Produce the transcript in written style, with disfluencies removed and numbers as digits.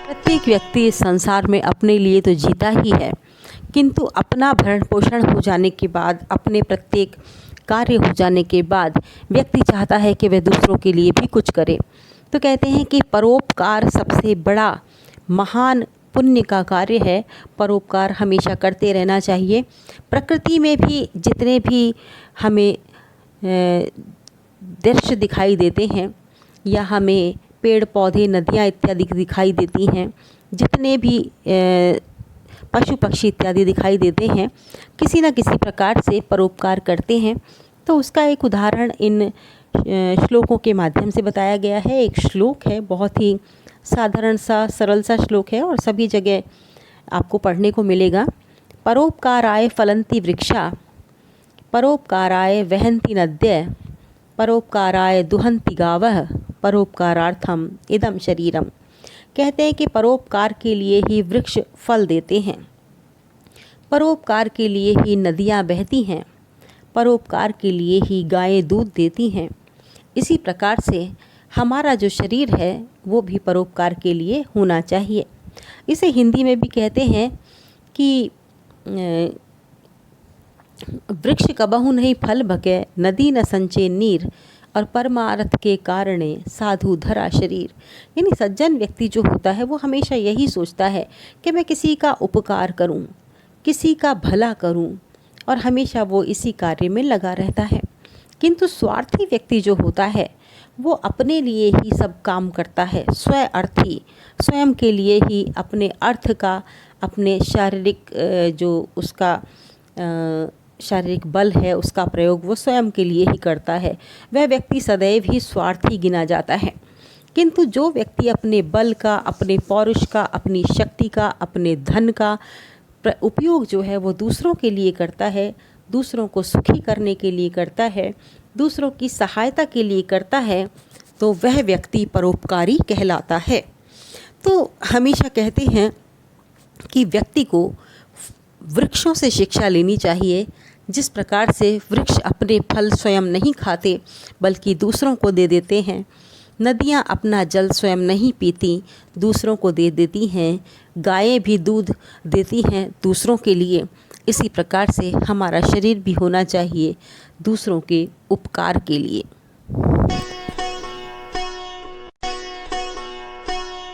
प्रत्येक व्यक्ति इस संसार में अपने लिए तो जीता ही है, किंतु अपना भरण पोषण हो जाने के बाद, अपने प्रत्येक कार्य हो जाने के बाद व्यक्ति चाहता है कि वह दूसरों के लिए भी कुछ करे। तो कहते हैं कि परोपकार सबसे बड़ा महान पुण्य का कार्य है। परोपकार हमेशा करते रहना चाहिए। प्रकृति में भी जितने भी हमें दृश्य दिखाई देते हैं या हमें पेड़ पौधे नदियाँ इत्यादि दिखाई देती हैं, जितने भी पशु पक्षी इत्यादि दिखाई देते हैं, किसी न किसी प्रकार से परोपकार करते हैं। तो उसका एक उदाहरण इन श्लोकों के माध्यम से बताया गया है। एक श्लोक है, बहुत ही साधारण सा सरल सा श्लोक है और सभी जगह आपको पढ़ने को मिलेगा। परोपकाराय फलन्ति वृक्षा, परोपकाराय वहन्ति नद्यः, परोपकाराय दुहन्ति गावः, परोपकारार्थम इदम शरीरम। कहते हैं कि परोपकार के लिए ही वृक्ष फल देते हैं, परोपकार के लिए ही नदियाँ बहती हैं, परोपकार के लिए ही गायें दूध देती हैं। इसी प्रकार से हमारा जो शरीर है वो भी परोपकार के लिए होना चाहिए। इसे हिंदी में भी कहते हैं कि वृक्ष कबहु नहीं फल भके, नदी न संचे नीर, और परमार्थ के कारणे साधु धरा शरीर। यानी सज्जन व्यक्ति जो होता है वो हमेशा यही सोचता है कि मैं किसी का उपकार करूं, किसी का भला करूं, और हमेशा वो इसी कार्य में लगा रहता है। किंतु स्वार्थी व्यक्ति जो होता है वो अपने लिए ही सब काम करता है, स्वअर्थी, स्वयं के लिए ही अपने अर्थ का, अपने शारीरिक जो उसका शारीरिक बल है उसका प्रयोग वो स्वयं के लिए ही करता है। वह व्यक्ति सदैव ही स्वार्थी गिना जाता है। किंतु जो व्यक्ति अपने बल का, अपने पौरुष का, अपनी शक्ति का, अपने धन का उपयोग जो है वो दूसरों के लिए करता है, दूसरों को सुखी करने के लिए करता है, दूसरों की सहायता के लिए करता है, तो वह व्यक्ति परोपकारी कहलाता है। तो हमेशा कहते हैं कि व्यक्ति को वृक्षों से शिक्षा लेनी चाहिए। जिस प्रकार से वृक्ष अपने फल स्वयं नहीं खाते बल्कि दूसरों को दे देते हैं, नदियाँ अपना जल स्वयं नहीं पीती, दूसरों को दे देती हैं, गायें भी दूध देती हैं दूसरों के लिए, इसी प्रकार से हमारा शरीर भी होना चाहिए दूसरों के उपकार के लिए।